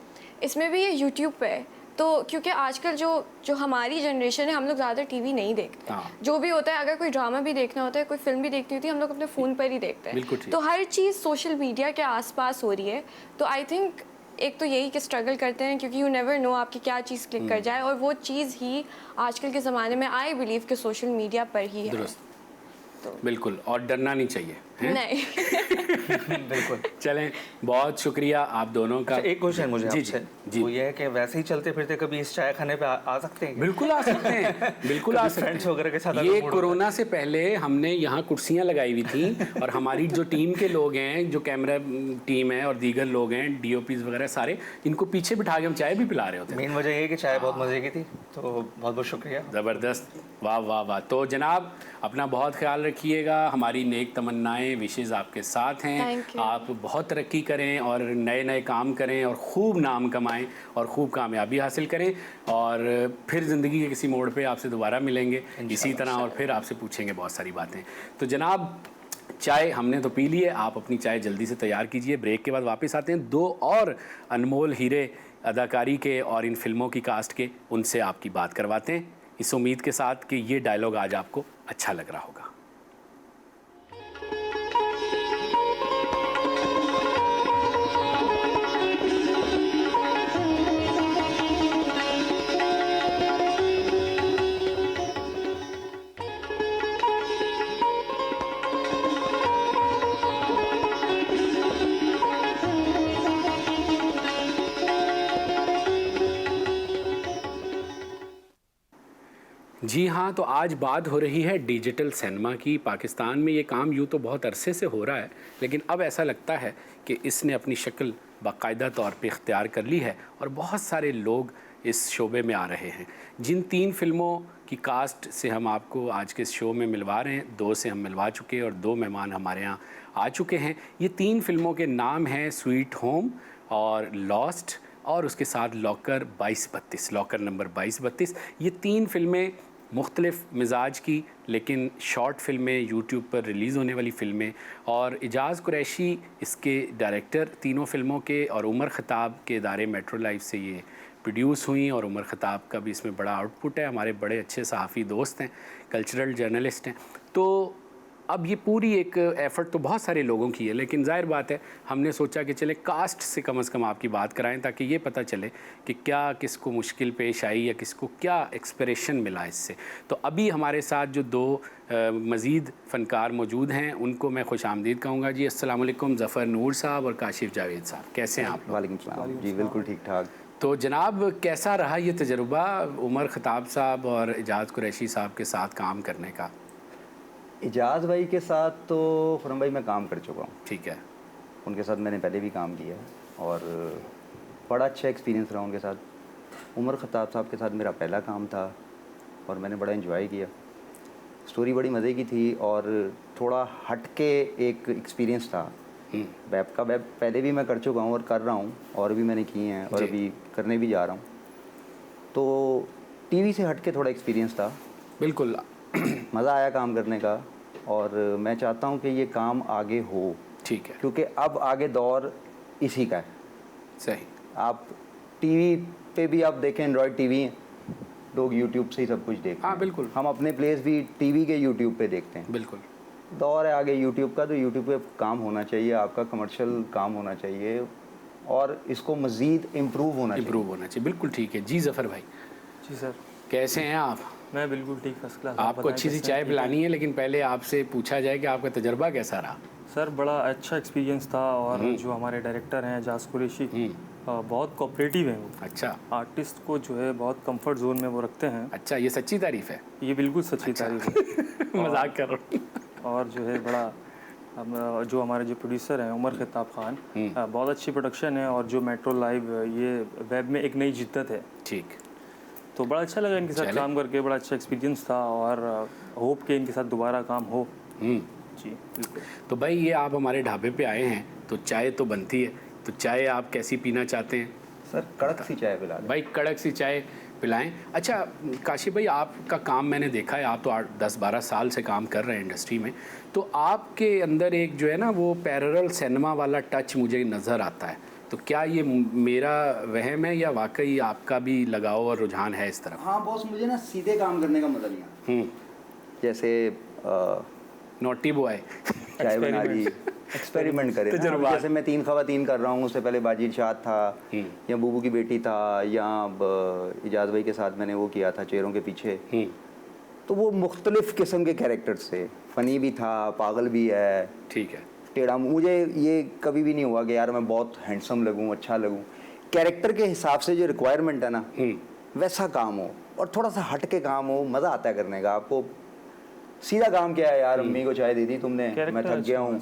इसमें भी ये यूट्यूब पे है, तो क्योंकि आजकल जो हमारी जनरेशन है, हम लोग ज़्यादा टीवी नहीं देखते। जो भी होता है, अगर कोई ड्रामा भी देखना होता है, कोई फिल्म भी देखनी होती है, हम लोग अपने फ़ोन पर ही देखते हैं। तो हर चीज़ सोशल मीडिया के आसपास हो रही है। तो आई थिंक एक तो यही कि स्ट्रगल करते हैं, क्योंकि यू नेवर नो आपकी क्या चीज़ क्लिक कर जाए, और वो चीज़ ही आजकल के ज़माने में आई बिलीव कि सोशल मीडिया पर ही है। बिल्कुल, और डरना नहीं चाहिए, हैं? नहीं। बिल्कुल। चलें, बहुत शुक्रिया आप दोनों का। अच्छा, एक क्वेश्चन मुझे जी, आपसे, जी। वो ये है कि वैसे ही चलते फिरते कभी इस चाय खाने पे आ सकते हैं क्या? बिल्कुल आ सकते हैं, बिल्कुल आ कभी सकते फ्रेंड्स हैं। वगैरह के साथ अगर ये मूड होता है। कोरोना से पहले हमने यहाँ कुर्सियाँ लगाई हुई थी और हमारी जो टीम के लोग हैं, जो कैमरा टीम है और दीगर लोग हैं, डीओपीज वगैरह सारे, इनको पीछे बिठा के हम चाय भी पिला रहे होते हैं। मेन वजह ये है कि चाय बहुत मज़े की थी, तो बहुत बहुत शुक्रिया। ज़बरदस्त, वाह वाह वाह। तो जनाब अपना बहुत ख्याल रखिएगा, हमारी नेक तमन्नाएं विशेज़ आपके साथ हैं। Thank you. आप बहुत तरक्की करें और नए नए काम करें और खूब नाम कमाएं और खूब कामयाबी हासिल करें, और फिर ज़िंदगी के किसी मोड़ पे आपसे दोबारा मिलेंगे इसी तरह, और फिर आपसे पूछेंगे बहुत सारी बातें। तो जनाब चाय हमने तो पी ली है, आप अपनी चाय जल्दी से तैयार कीजिए। ब्रेक के बाद वापस आते हैं, दो और अनमोल हीरे अदाकारी के और इन फिल्मों की कास्ट के, उनसे आपकी बात करवाते हैं, इस उम्मीद के साथ कि ये डायलॉग आज आपको अच्छा लग रहा होगा। जी हाँ, तो आज बात हो रही है डिजिटल सिनेमा की। पाकिस्तान में ये काम यूँ तो बहुत अरसे से हो रहा है, लेकिन अब ऐसा लगता है कि इसने अपनी शक्ल बाकायदा तौर पे इख्तियार कर ली है और बहुत सारे लोग इस शोबे में आ रहे हैं। जिन 3 फिल्मों की कास्ट से हम आपको आज के इस शो में मिलवा रहे हैं, 2 से हम मिलवा चुके हैं और 2 मेहमान हमारे यहाँ आ चुके हैं। ये 3 फिल्मों के नाम हैं स्वीट होम और लॉस्ट, और उसके साथ लॉकर 2232, लॉकर नंबर 2232। ये 3 फिल्में मुख्तलिफ़ मिजाज की लेकिन शॉर्ट फिल्में, यूट्यूब पर रिलीज़ होने वाली फ़िल्में, और एजाज़ कुरैशी इसके डायरेक्टर तीनों फिल्मों के, और उमर ख़ताब के इदारे मेट्रो लाइफ से ये प्रोड्यूस हुई, और उमर ख़ताब का भी इसमें बड़ा आउटपुट है। हमारे बड़े अच्छे सहाफ़ी दोस्त हैं, कल्चरल जर्नलिस्ट हैं। तो अब ये पूरी एक एफ़र्ट तो बहुत सारे लोगों की है, लेकिन ज़ाहिर बात है हमने सोचा कि चले कास्ट से कम आपकी बात कराएं, ताकि ये पता चले कि क्या किसको मुश्किल पेश आई या किसको क्या एक्सप्रेशन मिला इससे। तो अभी हमारे साथ जो 2 मज़ीद फ़नकार मौजूद हैं, उनको मैं खुश आमदीद कहूँगा। जी अस्सलाम वालेकुम, ज़फ़र नूर साहब और काशिफ़ जावेद साहब, कैसे हैं आप लोग? वालेकुम सलाम जी, बिल्कुल ठीक ठाक। तो जनाब कैसा रहा ये तजुर्बा उमर ख़ताब साहब और एजाज़ कुरैशी साहब के साथ काम करने का? इजाज़ भाई के साथ तो खुरम भाई मैं काम कर चुका हूँ, ठीक है। उनके साथ मैंने पहले भी काम किया है और बड़ा अच्छा एक्सपीरियंस रहा उनके साथ। उमर ख़ताब साहब के साथ मेरा पहला काम था और मैंने बड़ा एंजॉय किया। स्टोरी बड़ी मज़े की थी और थोड़ा हट के एक एक्सपीरियंस था। वेब का वेब पहले भी मैं कर चुका हूँ और कर रहा हूँ, और भी मैंने किए हैं और अभी करने भी जा रहा हूँ। तो टीवी से हट के थोड़ा एक्सपीरियंस था, बिल्कुल मज़ा आया काम करने का, और मैं चाहता हूँ कि ये काम आगे हो, ठीक है, क्योंकि अब आगे दौर इसी का है। सही। आप टीवी पे भी आप देखें, एंड्रॉयड टीवी हैं, लोग यूट्यूब से ही सब कुछ देखते हैं। हाँ बिल्कुल, हम अपने प्लेस भी टीवी के यूट्यूब पे देखते हैं। बिल्कुल। दौर है आगे यूट्यूब का, तो यूट्यूब पे काम होना चाहिए, आपका कमर्शियल काम होना चाहिए और इसको मज़ीद इम्प्रूव होना चाहिए। बिल्कुल ठीक है। जी ज़फ़र भाई। जी सर, कैसे हैं आप? मैं बिल्कुल ठीक, फर्स्ट क्लास। आपको अच्छी सी चाय पिलानी है, लेकिन पहले आपसे पूछा जाए कि आपका तजर्बा कैसा रहा? सर बड़ा अच्छा एक्सपीरियंस था, और जो हमारे डायरेक्टर हैं एजाज़ कुरैशी, बहुत कोऑपरेटिव हैं वो। अच्छा। आर्टिस्ट को जो है बहुत कंफर्ट जोन में वो रखते हैं। अच्छा, ये सच्ची तारीफ़ है? ये बिल्कुल सच्ची तारीफ है। मजाक कर रहा हूँ। और जो है बड़ा जो हमारे जो प्रोड्यूसर हैं उमर ख़ताब खान, बहुत अच्छी प्रोडक्शन है, और जो मेट्रो लाइव ये वेब में एक नई जिद्दत है। ठीक। तो बड़ा अच्छा लगा इनके साथ काम करके, बड़ा अच्छा एक्सपीरियंस था, और होप के इनके साथ दोबारा काम हो। जी बिल्कुल। तो भाई ये आप हमारे ढाबे पे आए हैं तो चाय तो बनती है, तो चाय आप कैसी पीना चाहते हैं? सर कड़क सी चाय पिला दें। भाई कड़क सी चाय पिलाएं। अच्छा काशिफ भाई, आपका काम मैंने देखा है, आप तो 10-12 साल से काम कर रहे हैं इंडस्ट्री में, तो आपके अंदर एक जो है ना वो पैरेलल सिनेमा वाला टच मुझे नज़र आता है। तो क्या ये मेरा वहम है या वाकई आपका भी लगाव और रुझान है इस तरफ? हाँ बॉस, मुझे ना सीधे काम करने का मज़ा नहीं आता। जैसे नोटी बॉय चाय बना ली, एक्सपेरिमेंट करें ना। अब जैसे मैं 3 ख़वातीन कर रहा हूँ, उससे पहले बाजी इरशाद था, या बूबू की बेटी था, या इजाज़ भाई के साथ मैंने वो किया था चेहरों के पीछे। तो वो मुख्तलिफ़ किस्म के कैरेक्टर्स थे, फ़नी भी था, पागल भी है, ठीक है। टेढ़ा। मुझे ये कभी भी नहीं हुआ कि यार मैं बहुत हैंडसम लगूं, अच्छा लगूं। कैरेक्टर के हिसाब से जो रिक्वायरमेंट है ना, वैसा काम हो और थोड़ा सा हट के काम हो, मज़ा आता है करने का। आपको सीधा काम क्या है यार, अम्मी को चाय दे दी तुमने, मैं थक गया हूँ,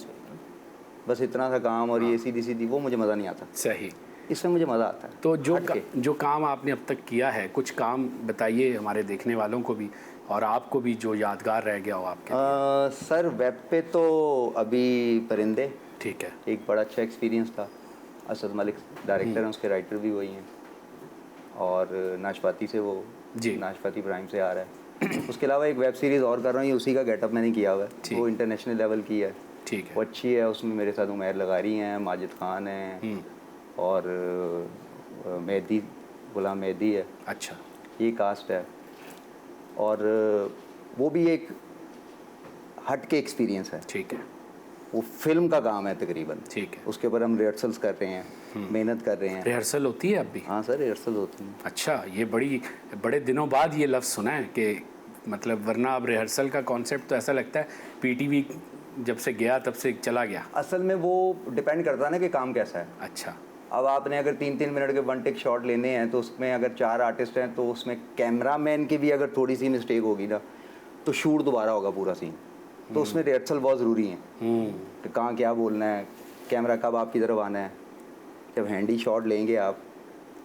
बस इतना सा काम, और ये सीधी सीधी, वो मुझे मज़ा नहीं आता। सही। इसमें मुझे मज़ा आता है। तो हट के। जो काम आपने अब तक किया है, कुछ काम बताइए हमारे देखने वालों को भी और आपको भी, जो यादगार रह गया हो आपके। सर वेब पे तो अभी परिंदे, ठीक है। एक बड़ा अच्छा एक्सपीरियंस था। असद मलिक डायरेक्टर हैं, उसके राइटर भी वही हैं, और नाशपाती से वो जी। नाशपाती प्राइम से आ रहा है। उसके अलावा एक वेब सीरीज़ और कर रहा हूँ, उसी का गेटअप मैंने किया हुआ है, वो इंटरनेशनल लेवल की है, ठीक है। वो अच्छी है। उसमें मेरे साथ उमैर लगारी हैं, माजिद खान हैं, और मेहदी, गुलाम मेहदी है। अच्छा। ये कास्ट है, और वो भी एक हट के एक्सपीरियंस है। ठीक है। वो फिल्म का काम है तकरीबन। ठीक है। उसके ऊपर हम रिहर्सल्स कर रहे हैं, मेहनत कर रहे हैं। रिहर्सल होती है अब भी? हाँ सर, रिहर्सल होती है। अच्छा, ये बड़े दिनों बाद ये लफ्ज़ सुना है कि मतलब, वरना अब रिहर्सल का कॉन्सेप्ट तो ऐसा लगता है पीटीवी जब से गया तब से चला गया। असल में वो डिपेंड करता है ना कि काम कैसा है। अच्छा। अब आपने अगर 3-3 मिनट के वन टेक शॉट लेने हैं, तो उसमें अगर 4 आर्टिस्ट हैं, तो उसमें कैमरामैन की भी अगर थोड़ी सी मिस्टेक होगी ना, तो शूट दोबारा होगा पूरा सीन। तो उसमें रिहर्सल बहुत ज़रूरी है कि कहाँ क्या बोलना है, कैमरा कब आपकी तरफ आना है। जब हैंडी शॉट लेंगे आप,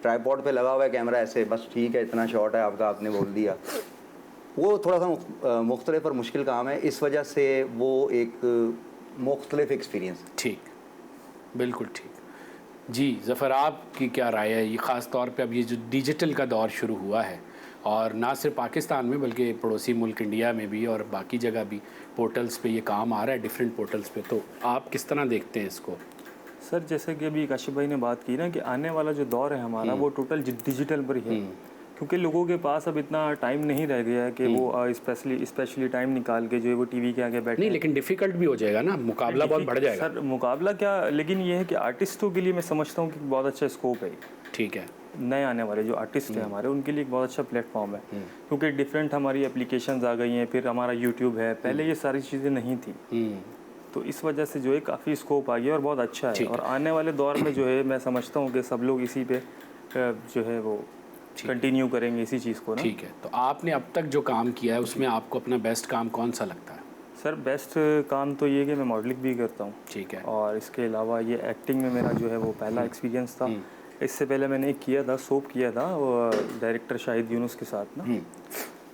ट्राईपॉड पे लगा हुआ है कैमरा, ऐसे बस ठीक है, इतना शॉट है आपका, आपने बोल दिया। वो थोड़ा सा मुख्तलिफ और मुश्किल काम है, इस वजह से वो एक मुख्तलिफ एक्सपीरियंस। ठीक, बिल्कुल ठीक। जी ज़फ़र, आपकी क्या राय है? ये ख़ास तौर पे अब ये जो डिजिटल का दौर शुरू हुआ है, और ना सिर्फ पाकिस्तान में बल्कि पड़ोसी मुल्क इंडिया में भी और बाकी जगह भी पोर्टल्स पे ये काम आ रहा है, डिफरेंट पोर्टल्स पे, तो आप किस तरह देखते हैं इसको? सर जैसे कि अभी काशिफ भाई ने बात की ना कि आने वाला जो दौर है हमारा वो टोटल डिजिटल पर ही है, क्योंकि लोगों के पास अब इतना टाइम नहीं रह गया है कि वो स्पेशली टाइम निकाल के जो है वो टीवी के आगे बैठे। नहीं, लेकिन डिफ़िकल्ट भी हो जाएगा ना, मुकाबला बहुत बढ़ जाएगा। सर मुकाबला क्या, लेकिन ये है कि आर्टिस्टों के लिए मैं समझता हूँ कि बहुत अच्छा स्कोप है। ठीक है। नए आने वाले जो आर्टिस्ट हैं हमारे, उनके लिए एक बहुत अच्छा प्लेटफॉर्म है, क्योंकि डिफरेंट हमारी एप्लीकेशंस आ गई हैं, फिर हमारा यूट्यूब है, पहले ये सारी चीज़ें नहीं थी। तो इस वजह से जो है काफ़ी स्कोप आ गया और बहुत अच्छा है, और आने वाले दौर में जो है मैं समझता हूँ कि सब लोग इसी पे जो है वो कंटिन्यू करेंगे इसी चीज़ को ना। ठीक है। तो आपने अब तक जो काम किया है उसमें आपको अपना बेस्ट काम कौन सा लगता है? सर बेस्ट काम तो ये है कि मैं मॉडलिंग भी करता हूँ। ठीक है। और इसके अलावा ये एक्टिंग में मेरा जो है वो पहला एक्सपीरियंस था। इससे पहले मैंने एक किया था, सोप किया था वो डायरेक्टर शाहिद यूनुस के साथ ना,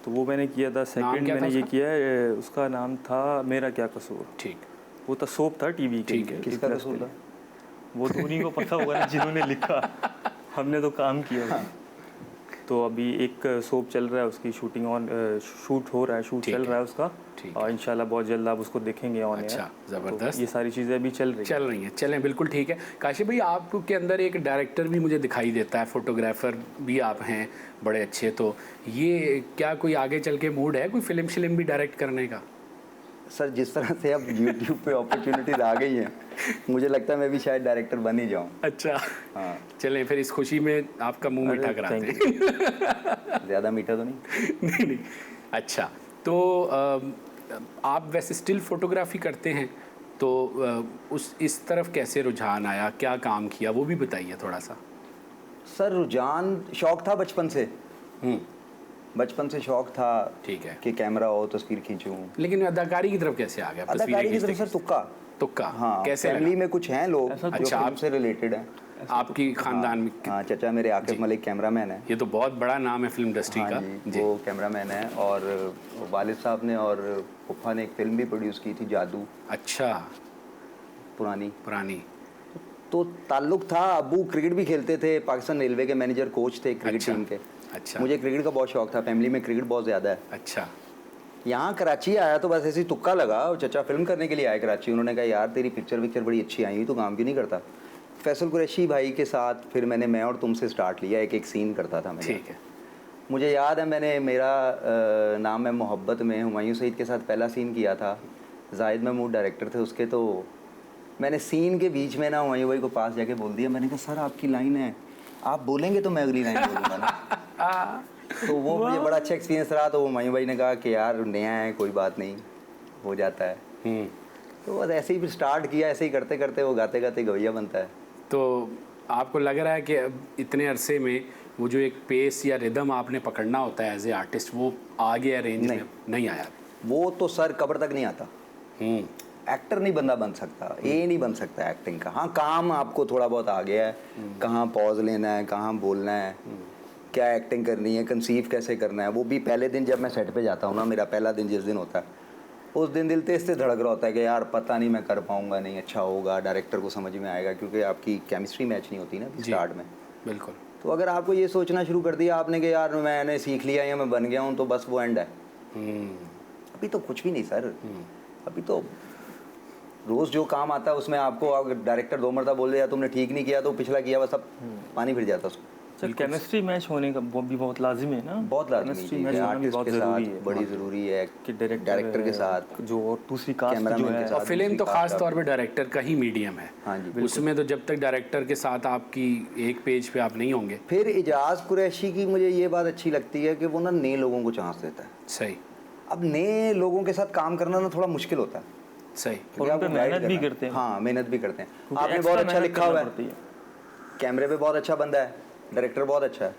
तो वो मैंने किया था। सेकंड मैंने ये किया है, उसका नाम था मेरा क्या कसूर। ठीक। वो तो सोप था टीवी के। ठीक है। किसका कसूर था? वो तो उन्हीं को पता होगा ना जिन्होंने लिखा, हमने तो काम किया। तो अभी एक सोप चल रहा है, उसकी शूटिंग शूट हो रहा है, शूट चल रहा है उसका, और इंशाल्लाह बहुत जल्द आप उसको देखेंगे ऑन एयर। अच्छा, ज़बरदस्त। तो ये सारी चीज़ें अभी चल रही हैं। चलें, बिल्कुल ठीक है। काशिफ भाई, आपके अंदर एक डायरेक्टर भी मुझे दिखाई देता है, फोटोग्राफर भी आप हैं बड़े अच्छे, तो ये क्या कोई आगे चल के मूड है कोई फिल्म भी डायरेक्ट करने का? सर जिस तरह से अब यूट्यूब पे अपॉर्चुनिटीज आ गई हैं, मुझे लगता है मैं भी शायद डायरेक्टर बन ही जाऊँ। अच्छा। हाँ, चलें फिर इस खुशी में आपका मुंह मीठा कराते हैं। ज़्यादा मीठा तो नहीं। नहीं। अच्छा, तो आप वैसे स्टिल फोटोग्राफी करते हैं, तो इस तरफ कैसे रुझान आया, क्या काम किया, वो भी बताइए थोड़ा सा। सर रुझान, शौक था बचपन से। बचपन से शौक था। ठीक है। कि कैमरा हो, तस्वीर खींचूं। लेकिन अदाकारी की तरफ कैसे आ गया? अदाकारी की तरफ सर तुक्का। हाँ, कैसे फैमिली में कुछ हैं लोग जो अच्छा, फिल्म से रिलेटेड हैं। आपकी खानदान में? हाँ, चचा मेरे आकिब मलिक कैमरामैन है। ये तो बहुत बड़ा नाम है फिल्म इंडस्ट्री का। जी, वो कैमरामैन है, और वालिद साहब ने और पुप्पा ने एक फिल्म भी प्रोड्यूस की थी, जादू। अच्छा। पुरानी। तो ताल्लुक था। अबू क्रिकेट भी खेलते थे, पाकिस्तान रेलवे के मैनेजर कोच थे क्रिकेट टीम के। अच्छा। मुझे क्रिकेट का बहुत शौक था, फैमिली में क्रिकेट बहुत ज़्यादा है। अच्छा। यहाँ कराची आया तो बस ऐसे ही तुक्का लगा, और चचा फिल्म करने के लिए आए कराची। उन्होंने कहा यार तेरी पिक्चर बड़ी अच्छी आई हुई, तो काम क्यों नहीं करता? फैसल कुरैशी भाई के साथ फिर मैंने मैं और तुमसे स्टार्ट लिया, एक सीन करता था मैं। ठीक है। मुझे याद है मैंने मेरा नाम है मोहब्बत में हुमायूं सईद के साथ पहला सीन किया था। जाहिद महमूद डायरेक्टर थे उसके, तो मैंने सीन के बीच में ना हुमायूं भाई को पास जाके बोल दिया, मैंने कहा सर आपकी लाइन है, आप बोलेंगे तो मैं अगली लाइन बोलूँगा ना। तो वो मुझे बड़ा अच्छा एक्सपीरियंस रहा। तो मयूर भाई ने कहा कि यार नया है, कोई बात नहीं, हो जाता है। तो बस ऐसे ही फिर स्टार्ट किया, ऐसे ही करते करते वो गाते गाते गवैया बनता है। तो आपको लग रहा है कि अब इतने अरसे में वो जो एक पेस या रिदम आपने पकड़ना होता है एज ए आर्टिस्ट, वो आ गया रेंज में? नहीं आया। वो तो सर कब्र तक नहीं आता। एक्टर नहीं बंदा बन सकता, ये नहीं बन सकता एक्टिंग का। हाँ, काम आपको थोड़ा बहुत आ गया है, कहाँ पॉज लेना है, कहाँ बोलना है, क्या एक्टिंग करनी है, कंसीव कैसे करना है। वो भी पहले दिन जब मैं सेट पे जाता हूँ ना, मेरा पहला दिन जिस दिन होता है, उस दिन दिल तेज से धड़क रहा होता है कि यार पता नहीं मैं कर पाऊँगा, नहीं अच्छा होगा, डायरेक्टर को समझ में आएगा, क्योंकि आपकी केमिस्ट्री मैच नहीं होती ना स्टार्ट में। बिल्कुल। तो अगर आपको ये सोचना शुरू कर दिया आपने कि यार मैंने सीख लिया या मैं बन गया हूँ, तो बस वो एंड है। अभी तो कुछ भी नहीं सर। अभी तो रोज़ जो काम आता है उसमें आपको अगर डायरेक्टर 2 मरतबा बोल दिया तुमने ठीक नहीं किया, तो पिछला किया बस सब पानी फिर जाता उसको। सर केमिस्ट्री मैच होने का वो भी बहुत लाजिमी है ना। बहुत लाजिमी केमिस्ट्री है, मैच होना भी आर्टिस्ट बहुत के ज़रूरी साथ है। बड़ी ज़रूरी है कि डायरेक्टर के साथ जो और दूसरी कास्ट जो कैमरामैन है। के साथ। और फिल्म तो खास तौर पे डायरेक्टर का ही मीडियम है। हाँ जी, उसमें तो जब तक डायरेक्टर के साथ आपकी एक पेज पे आप नहीं होंगे। फिर इजाज़ कुरैशी की मुझे ये बात अच्छी लगती है कि वो ना नए लोगों को चांस देता है। सही। अब नए लोगों के साथ काम करना ना थोड़ा मुश्किल होता है। सही। और उन पे मेहनत भी करते हैं। हाँ, मेहनत भी करते हैं। क्योंकि आपने extra बहुत अच्छा मेहनत लिखा हुआ करना पड़ती है, है। कैमरे पे बहुत अच्छा बंदा है, डायरेक्टर बहुत अच्छा है,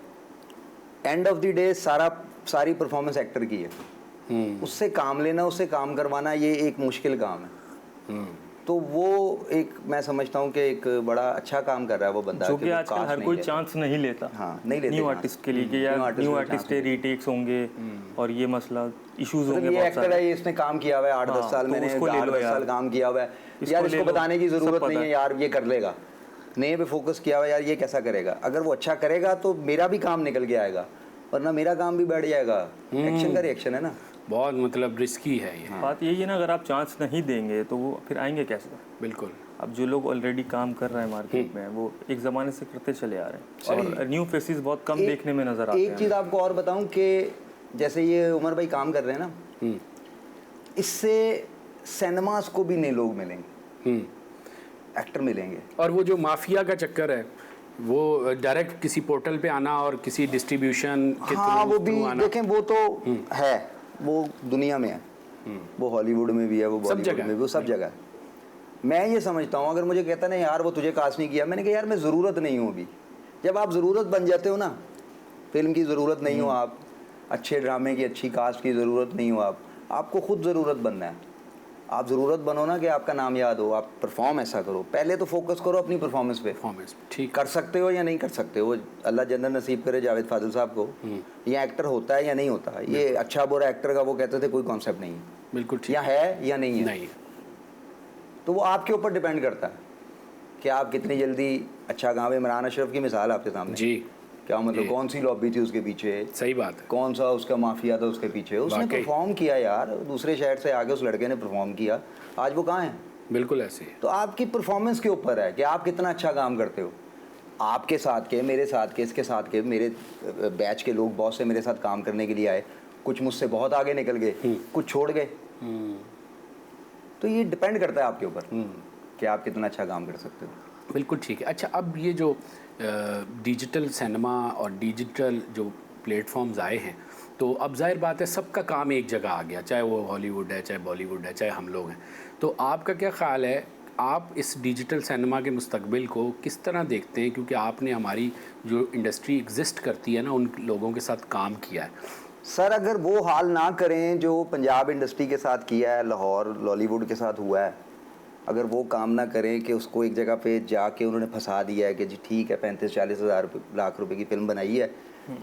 एंड ऑफ द डे सारी परफॉर्मेंस एक्टर की है। उससे काम लेना, उससे काम करवाना, ये एक मुश्किल काम है। तो वो एक मैं समझता हूँ कि एक बड़ा अच्छा काम कर रहा है वो बंदा, जो कि कि वो आजकल कास्ट हर नहीं कोई लेता। चांस नहीं लेता। हाँ, नहीं लेते न्यू चांस। आर्टिस्ट के लिए कि यार न्यू आर्टिस्ट है, रीटेक्स होंगे और ये मसला इश्यूज मतलब होंगे ये बहुत एक्टर सारे। है, इसने काम किया हुआ है 8-10 हाँ, साल, तो मैंने उसको ले लो 8-10 यार। साल काम किया हुआ है इसको यार, ले इसको लो, बताने की सब ज़रूरत पता नहीं है है। यार, ये कर लेगा। नए पे फोकस किया हुआ है यार, ये कैसा करेगा। अगर वो अच्छा करेगा तो मेरा भी काम निकल के आएगा, वरना मेरा काम भी बैठ जाएगा। एक्शन का रिएक्शन है ना। बहुत मतलब रिस्की है ये। बात यही है ना, अगर आप चांस नहीं देंगे तो वो फिर आएंगे कैसे। बिल्कुल। अब जो लोग ऑलरेडी काम कर रहे हैं मार्केट में, वो एक ज़माने से करते चले आ रहे हैं और न्यू फेसेस बहुत कम देखने में नज़र आते हैं। एक चीज़ आपको और बताऊं कि जैसे ये उमर भाई काम कर रहे हैं ना, इससे सिनेमास को भी नए लोग मिलेंगे, एक्टर मिलेंगे। और वो जो माफिया का चक्कर है, वो डायरेक्ट किसी पोर्टल पे आना और किसी डिस्ट्रीब्यूशन के हाँ, वो भी थ्रू आना। देखें, वो तो है, वो दुनिया में है, वो हॉलीवुड में भी है, वो बॉलीवुड जगह में भी, वो सब जगह है। मैं ये समझता हूँ, अगर मुझे कहता ना यार वो तुझे कास्ट नहीं किया, मैंने कहा यार मैं ज़रूरत नहीं हूँ अभी। जब आप ज़रूरत बन जाते हो ना, फिल्म की ज़रूरत नहीं हो आप, अच्छे ड्रामे की, अच्छी कास्ट की ज़रूरत नहीं हो आप, आपको खुद ज़रूरत बनना है। आप ज़रूरत बनो ना कि आपका नाम याद हो, आप परफॉर्म ऐसा करो। पहले तो फोकस करो अपनी परफॉर्मेंस पे, परफॉर्मेंस। ठीक। कर सकते हो या नहीं कर सकते हो, अल्लाह जन्नत नसीब करे जावेद फाजिल साहब को। ये एक्टर होता है या नहीं होता, ये अच्छा बुरा एक्टर का वो कहते थे कोई कॉन्सेप्ट नहीं है, बिल्कुल ठीक। या है या नहीं है। नहीं। तो वो आपके ऊपर डिपेंड करता है कि आप कितनी जल्दी अच्छा गाँव। इमरान अशरफ की मिसाल आपके सामने, जी। क्या मतलब जी। कौन सी लॉबी थी उसके पीछे, सही बात है। कौन सा उसका माफिया था उसके पीछे, उसने वाकई। परफॉर्म किया यार, दूसरे शहर से आके उस लड़के ने परफॉर्म किया, आज वो कहाँ है। बिल्कुल ऐसे ही है। तो आपकी परफॉर्मेंस के ऊपर है कि आप कितना अच्छा काम करते हो। आपके साथ के, मेरे साथ के, इसके साथ के, मेरे बैच के लोग बहुत से मेरे साथ काम करने के लिए आए, कुछ मुझसे बहुत आगे निकल गए, कुछ छोड़ गए। तो ये डिपेंड करता है आपके ऊपर कि आप कितना अच्छा काम कर सकते हो। बिल्कुल ठीक है। अच्छा, अब ये जो डिजिटल सिनेमा और डिजिटल जो प्लेटफॉर्म्स आए हैं, तो अब जाहिर बात है सबका काम एक जगह आ गया, चाहे वो हॉलीवुड है, चाहे बॉलीवुड है, चाहे हम लोग हैं। तो आपका क्या ख़्याल है, आप इस डिजिटल सिनेमा के मुस्तकबिल को किस तरह देखते हैं? क्योंकि आपने हमारी जो इंडस्ट्री एग्जिस्ट करती है ना, उन लोगों के साथ काम किया है। सर अगर वो हाल ना करें जो पंजाब इंडस्ट्री के साथ किया है, लाहौर लॉलीवुड के साथ हुआ है, अगर वो काम ना करें कि उसको एक जगह पे जाके उन्होंने फंसा दिया है कि जी ठीक है 35-40 हज़ार लाख रुपए की फ़िल्म बनाई है,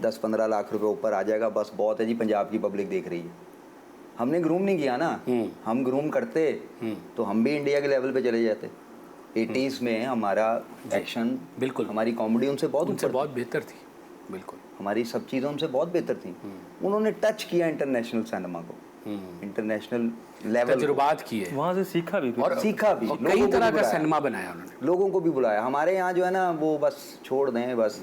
10-15 लाख रुपए ऊपर आ जाएगा, बस बहुत है जी, पंजाब की पब्लिक देख रही है। हमने ग्रूम नहीं किया ना, हम ग्रूम करते तो हम भी इंडिया के लेवल पे चले जाते। 80s में हमारा एक्शन, बिल्कुल, हमारी कॉमेडी उनसे बहुत बेहतर थी। बिल्कुल, हमारी सब चीज़ें उनसे बहुत बेहतर थी। उन्होंने टच किया इंटरनेशनल सिनेमा को, इंटरनेशनल लेवल, तजुर्बात किए, वहाँ से सीखा भी और सीखा भी, और कई तरह का सिनेमा बनाया उन्होंने, लोगों को भी बुलाया। हमारे यहाँ जो है ना वो बस छोड़ दें, बस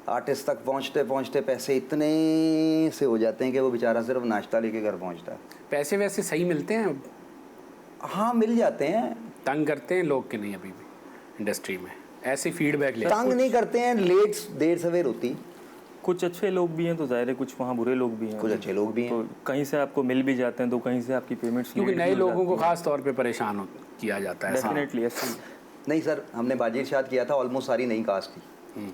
आर्टिस्ट तक पहुँचते पहुँचते पैसे इतने से हो जाते हैं कि वो बेचारा सिर्फ नाश्ता लेके घर पहुँचता है। पैसे वैसे सही मिलते हैं? हाँ मिल जाते हैं। तंग करते हैं लोग कि नहीं अभी भी इंडस्ट्री में? ऐसे फीडबैक ले, तंग नहीं करते हैं, लेट देर सवेर होती, कुछ अच्छे लोग भी हैं तो ज़ाहिर है कुछ वहाँ बुरे लोग भी हैं, कुछ अच्छे लोग भी हैं। तो कहीं से आपको मिल भी जाते हैं तो कहीं से आपकी पेमेंट्स क्योंकि नए लोगों को खास तौर पे परेशान किया जाता है। डेफिनेटली ऐसे नहीं सर, हमने बाजी इरशाद किया था, ऑलमोस्ट सारी नई कास्ट थी।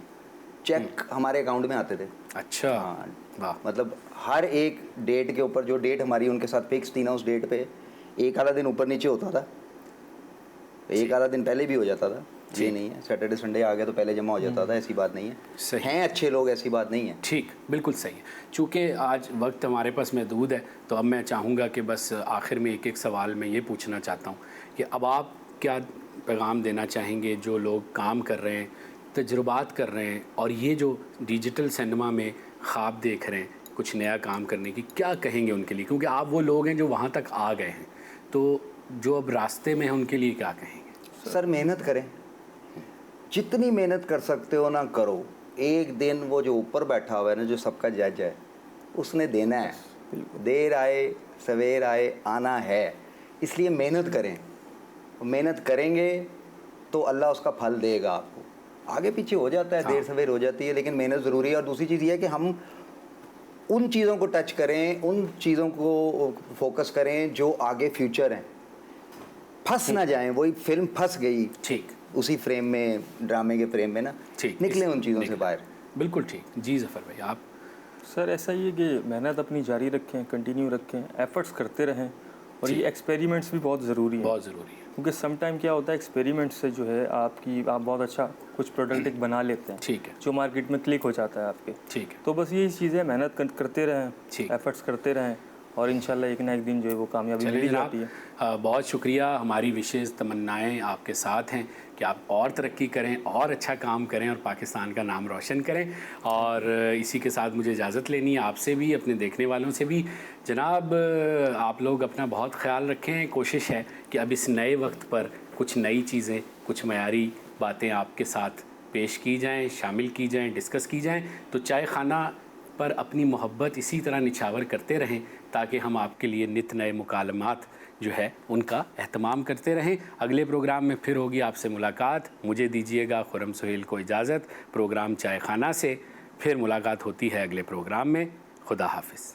चेक हमारे अकाउंट में आते थे। अच्छा, हाँ, वाह, मतलब हर एक डेट के ऊपर, जो डेट हमारी उनके साथ फिक्स थी ना, उस डेट पे एक आधा दिन ऊपर नीचे होता था, एक आधा दिन पहले भी हो जाता था। ये नहीं है सैटरडे संडे आ गया तो पहले जमा हो जाता था, ऐसी बात नहीं है। सही हैं अच्छे लोग, ऐसी बात नहीं है। ठीक, बिल्कुल सही है। चूँकि आज वक्त हमारे पास महदूद है तो अब मैं चाहूँगा कि बस आखिर में एक एक सवाल मैं ये पूछना चाहता हूँ कि अब आप क्या पैगाम देना चाहेंगे जो लोग काम कर रहे हैं, तजुर्बात कर रहे हैं और ये जो डिजिटल सिनेमा में ख्वाब देख रहे हैं कुछ नया काम करने की, क्या कहेंगे उनके लिए? क्योंकि आप वो लोग हैं जो वहाँ तक आ गए हैं, तो जो अब रास्ते में हैं उनके लिए क्या कहेंगे? सर मेहनत करें, जितनी मेहनत कर सकते हो ना करो। एक दिन वो जो ऊपर बैठा हुआ है ना, जो सबका जज है, उसने देना है। देर आए सवेर आए, आना है। इसलिए मेहनत करें, मेहनत करेंगे तो अल्लाह उसका फल देगा आपको। आगे पीछे हो जाता है, देर सवेर हो जाती है, लेकिन मेहनत ज़रूरी है। और दूसरी चीज़ ये है कि हम उन चीज़ों को टच करें, उन चीज़ों को फोकस करें जो आगे फ्यूचर हैं। फंस ना जाएं, वही फिल्म फंस गई ठीक, उसी फ्रेम में, ड्रामे के फ्रेम में ना, ठीक, निकले उन चीज़ों से बाहर। बिल्कुल ठीक। जी ज़फ़र भाई, आप? सर ऐसा ही है कि मेहनत अपनी जारी रखें, कंटिन्यू रखें, एफर्ट्स करते रहें, और ये एक्सपेरिमेंट्स भी बहुत ज़रूरी है। बहुत ज़रूरी है। क्योंकि सम टाइम क्या होता है, एक्सपेरिमेंट से जो है आप बहुत अच्छा कुछ प्रोडक्ट एक बना लेते हैं, ठीक है, जो मार्केट में क्लिक हो जाता है आपके। ठीक है, तो बस यही चीज़ है, मेहनत करते रहें, ठीक। एफर्ट्स करते रहें, और इंशाल्लाह एक ना एक दिन जो है वो कामयाबी मिल ही जाती है। बहुत शुक्रिया। हमारी विशेष तमन्नाएं आपके साथ हैं कि आप और तरक्की करें और अच्छा काम करें और पाकिस्तान का नाम रोशन करें। और इसी के साथ मुझे इजाज़त लेनी है आपसे भी, अपने देखने वालों से भी। जनाब, आप लोग अपना बहुत ख्याल रखें। कोशिश है कि अब इस नए वक्त पर कुछ नई चीज़ें, कुछ मयारी बातें आपके साथ पेश की जाएँ, शामिल की जाएँ, डिस्कस की जाएँ। तो चाय खाना पर अपनी मोहब्बत इसी तरह निछावर करते रहें ताकि हम आपके लिए नित नए मुकालमात जो है उनका एहतमाम करते रहें। अगले प्रोग्राम में फिर होगी आपसे मुलाकात। मुझे दीजिएगा खुरम सुहेल को इजाज़त। प्रोग्राम चाय खाना से फिर मुलाकात होती है अगले प्रोग्राम में। खुदा हाफिज़।